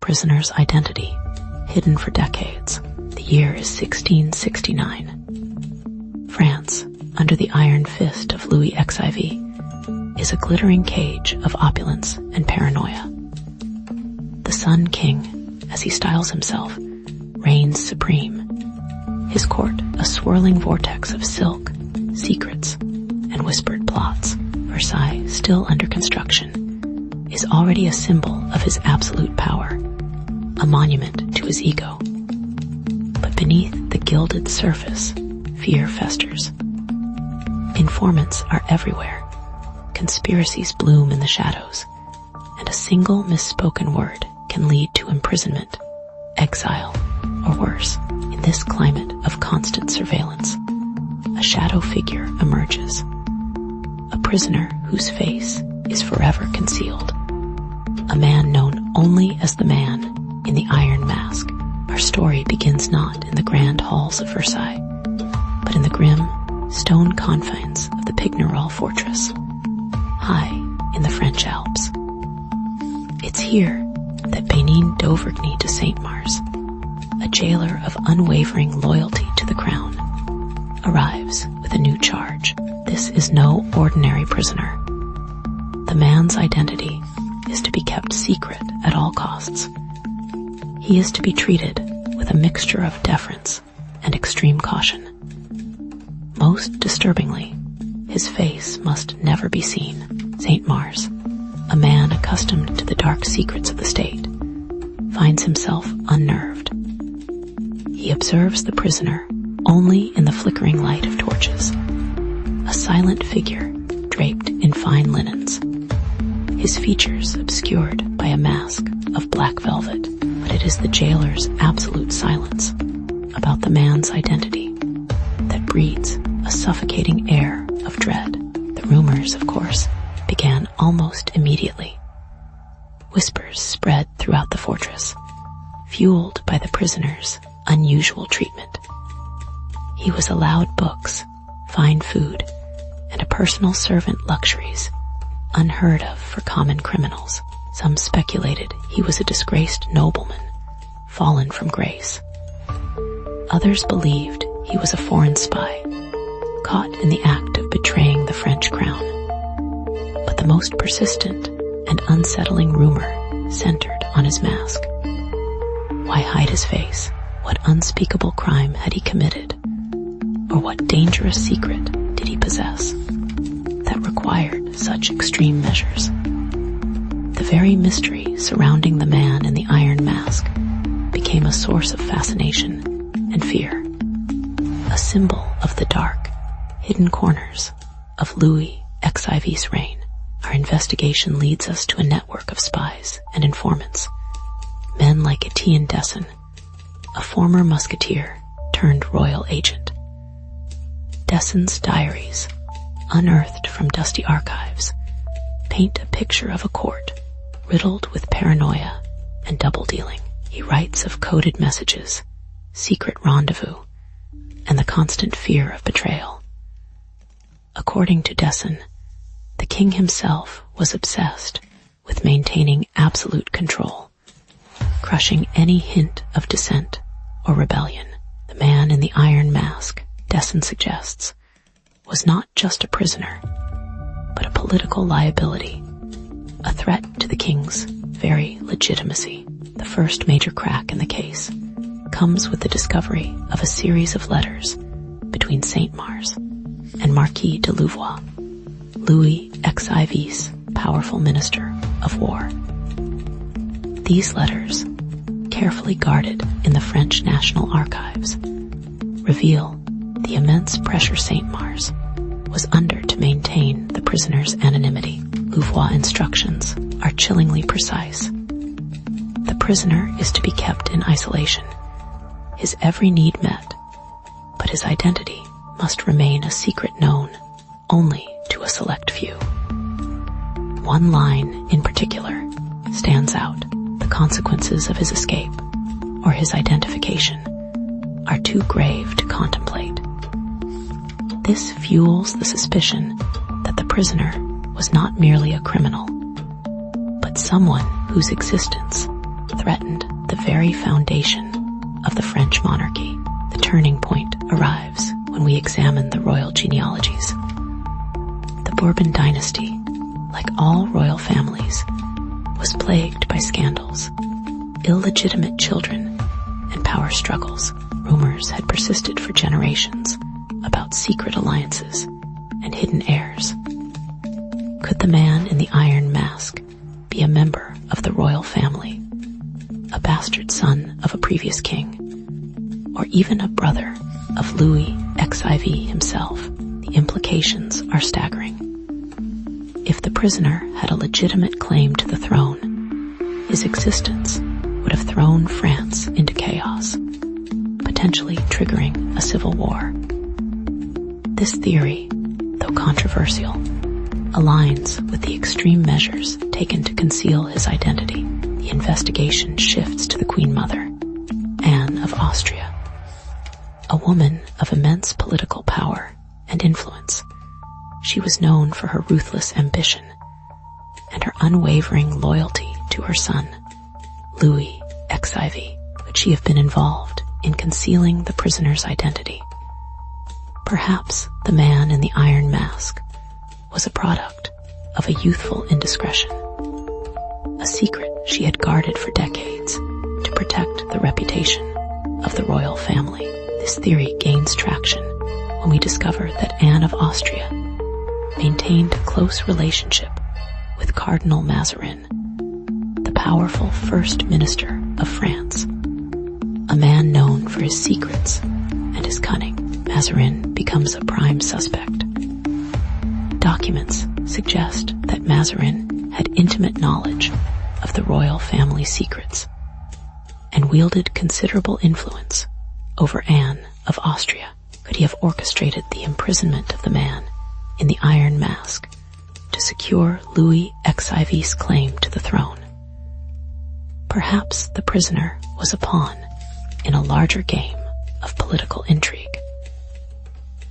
prisoner's identity, hidden for decades. The year is 1669. France, under the iron fist of Louis XIV, is a glittering cage of opulence and paranoia. The Sun King, as he styles himself, reigns supreme. His court, a swirling vortex of silk, secrets, and whispered plots. Versailles, still under construction, is already a symbol of his absolute power, a monument to his ego. But beneath the gilded surface, fear festers. Informants are everywhere. Conspiracies bloom in the shadows, and a single misspoken word can lead to imprisonment, exile, or worse. In this climate of constant surveillance, a shadow figure emerges. A prisoner whose face is forever concealed. A man known only as the man in the iron mask. Our story begins not in the grand halls of Versailles, but in the grim, stone confines of the Pignerol fortress, high in the French Alps. It's here that Bénigne d'Auvergne de Saint-Mars, a jailer of unwavering loyalty to the crown, arrives with a new charge. This is no ordinary prisoner. The man's identity is to be kept secret at all costs. He is to be treated with a mixture of deference and extreme caution. Most disturbingly, his face must never be seen. Saint-Mars, a man accustomed to the dark secrets of the state, finds himself unnerved. He observes the prisoner only in the flickering light of torches, a silent figure draped in fine linens, his features obscured by a mask of black velvet. But it is the jailer's absolute silence about the man's identity that breeds a suffocating air of dread. The rumors, of course, began almost immediately. Whispers spread throughout the fortress, fueled by the prisoner's unusual treatment. He was allowed books, fine food, and a personal servant luxuries unheard of for common criminals. Some speculated he was a disgraced nobleman, fallen from grace. Others believed he was a foreign spy, caught in the act of betraying the French crown. But the most persistent and unsettling rumor centered on his mask. Why hide his face? What unspeakable crime had he committed? Or what dangerous secret did he possess that required such extreme measures? The very mystery surrounding the man in the iron mask became a source of fascination and fear, a symbol of the dark, hidden corners of Louis XIV's reign. Our investigation leads us to a network of spies and informants, men like Etienne Desson, a former musketeer turned royal agent. Desson's diaries, unearthed from dusty archives, paint a picture of a court riddled with paranoia and double-dealing. He writes of coded messages, secret rendezvous, and the constant fear of betrayal. According to Desson, the king himself was obsessed with maintaining absolute control, crushing any hint of dissent or rebellion. The man in the iron mask, Desson suggests, was not just a prisoner, but a political liability, a threat to the king's very legitimacy. The first major crack in the case comes with the discovery of a series of letters between Saint-Mars and Marquis de Louvois, Louis XIV's powerful minister of war. These letters, carefully guarded in the French National Archives, reveal the immense pressure Saint-Mars was under to maintain the prisoner's anonymity. Louvois' instructions are chillingly precise. The prisoner is to be kept in isolation, his every need met, but his identity must remain a secret known only to a select few. One line in particular stands out. The consequences of his escape or his identification are too grave to contemplate. This fuels the suspicion that the prisoner was not merely a criminal, but someone whose existence threatened the very foundation of the French monarchy. The turning point arrives when we examine the royal genealogies. The Bourbon dynasty, like all royal families, was plagued by scandals, illegitimate children, and power struggles. Rumors had persisted for generations about secret alliances and hidden heirs. Could the man in the iron mask be a member of the royal family, a bastard son of a previous king, or even a brother of Louis XIV himself? The implications are staggering. If the prisoner had a legitimate claim to the throne, his existence would have thrown France into chaos, potentially triggering a civil war. This theory, though controversial, aligns with the extreme measures taken to conceal his identity. The investigation shifts to the Queen Mother, Anne of Austria, a woman of immense political power and influence. She was known for her ruthless ambition and her unwavering loyalty to her son, Louis XIV. Could she have been involved in concealing the prisoner's identity? Perhaps the man in the iron mask was a product of a youthful indiscretion, a secret she had guarded for decades to protect the reputation of the royal family. This theory gains traction when we discover that Anne of Austria maintained a close relationship with Cardinal Mazarin, the powerful First Minister of France, a man known for his secrets and his cunning. Mazarin becomes a prime suspect. Documents suggest that Mazarin had intimate knowledge of the royal family secrets and wielded considerable influence over Anne of Austria. Could he have orchestrated the imprisonment of the man in the iron mask to secure Louis XIV's claim to the throne? Perhaps the prisoner was a pawn in a larger game of political intrigue,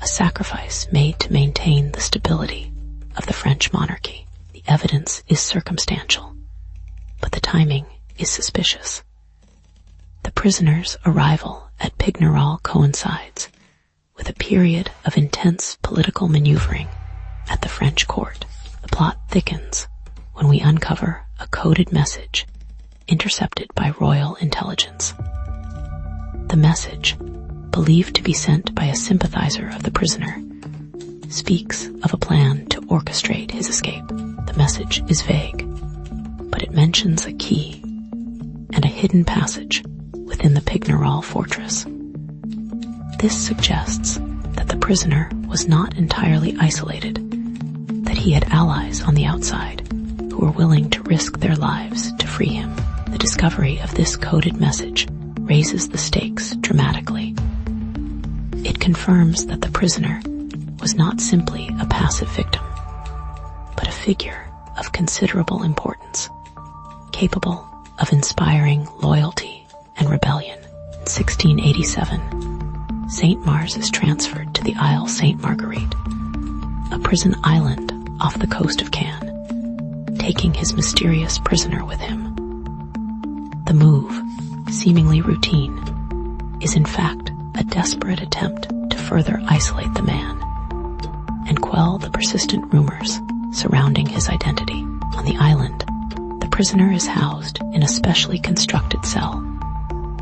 a sacrifice made to maintain the stability of the French monarchy. The evidence is circumstantial, but the timing is suspicious. The prisoner's arrival at Pignerol coincides with a period of intense political maneuvering at the French court. The plot thickens when we uncover a coded message intercepted by royal intelligence. The message, believed to be sent by a sympathizer of the prisoner, speaks of a plan to orchestrate his escape. The message is vague, but it mentions a key and a hidden passage within the Pignerol fortress. This suggests that the prisoner was not entirely isolated, that he had allies on the outside who were willing to risk their lives to free him. The discovery of this coded message raises the stakes dramatically. It confirms that the prisoner was not simply a passive victim, but a figure of considerable importance, capable of inspiring loyalty and rebellion. In 1687, Saint Mars is transferred to the Isle Sainte Marguerite, a prison island off the coast of Cannes, taking his mysterious prisoner with him. The move, seemingly routine, is in fact a desperate attempt to further isolate the man and quell the persistent rumors surrounding his identity. On the island, the prisoner is housed in a specially constructed cell,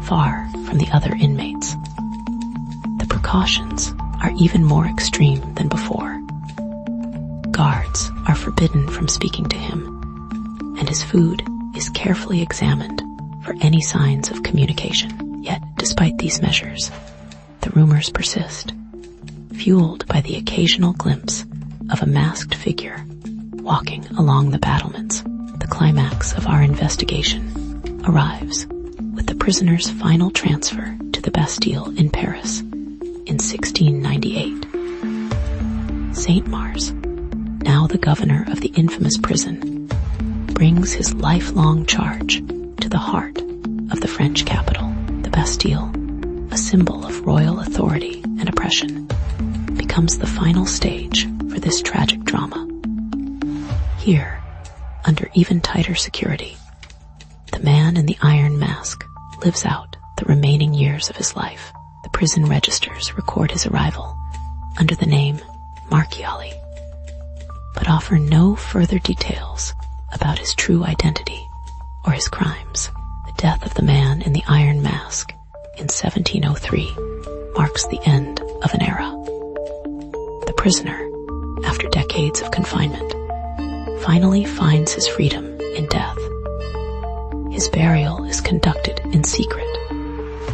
far from the other inmates. The precautions are even more extreme than before. Guards are forbidden from speaking to him, and his food is carefully examined for any signs of communication. Yet, despite these measures, the rumors persist, fueled by the occasional glimpse of a masked figure walking along the battlements. The climax of our investigation arrives with the prisoner's final transfer to the Bastille in Paris in 1698. Saint Mars, now the governor of the infamous prison, brings his lifelong charge to the heart of the French capital. The Bastille, a symbol of royal authority and oppression, becomes the final stage for this tragic drama. Here, under even tighter security, the the man in the iron mask lives out the remaining years of his life. The prison registers record his arrival under the name Marchiali, but offer no further details about his true identity or his crimes. The death of the man in the iron mask in 1703 marks the end of an era. The prisoner, after decades of confinement, finally finds his freedom in death. His burial is conducted in secret,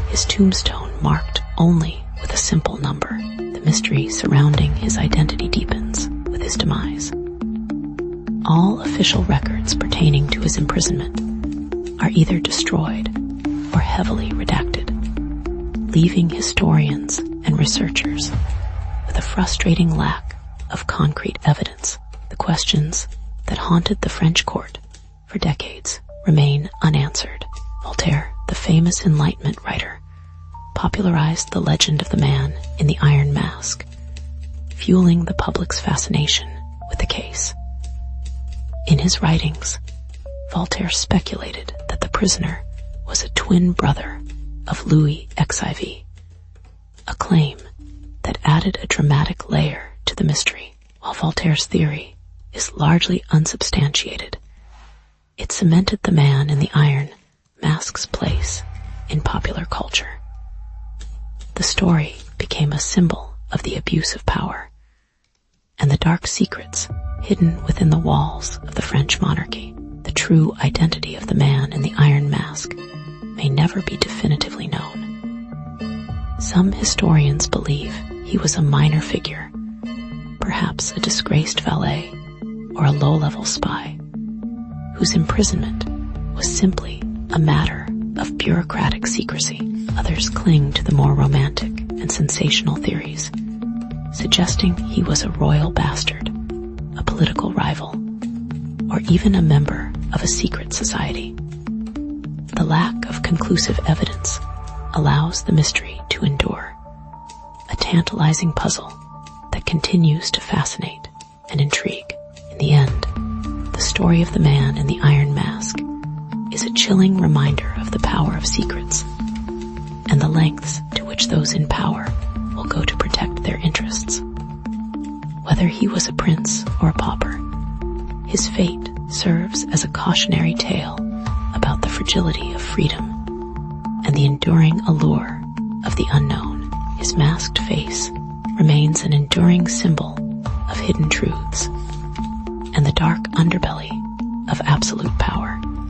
his tombstone marked only with a simple number. The mystery surrounding his identity deepens with his demise. All official records pertaining to his imprisonment are either destroyed or heavily redacted, leaving historians and researchers with a frustrating lack of concrete evidence. The questions that haunted the French court for decades remain unanswered. Voltaire, the famous Enlightenment writer, popularized the legend of the man in the iron mask, fueling the public's fascination with the case. In his writings, Voltaire speculated that the prisoner was a twin brother of Louis XIV, a claim that added a dramatic layer to the mystery. While Voltaire's theory is largely unsubstantiated, it cemented the man in the iron mask's place in popular culture. The story became a symbol of the abuse of power and the dark secrets hidden within the walls of the French monarchy. The true identity of the man in the iron mask may never be definitively known. Some historians believe he was a minor figure, perhaps a disgraced valet or a low-level spy, whose imprisonment was simply a matter of bureaucratic secrecy. Others cling to the more romantic and sensational theories, suggesting he was a royal bastard, a political rival, or even a member of a secret society. The lack of conclusive evidence allows the mystery to endure, a tantalizing puzzle that continues to fascinate and intrigue. In the end, the story of the man in the iron mask is a chilling reminder of the power of secrets and the lengths to which those in power will go to protect their interests. Whether he was a prince or a pauper, his fate serves as a cautionary tale about the fragility of freedom and the enduring allure of the unknown. His masked face remains an enduring symbol of hidden truths and the dark underbelly of absolute power.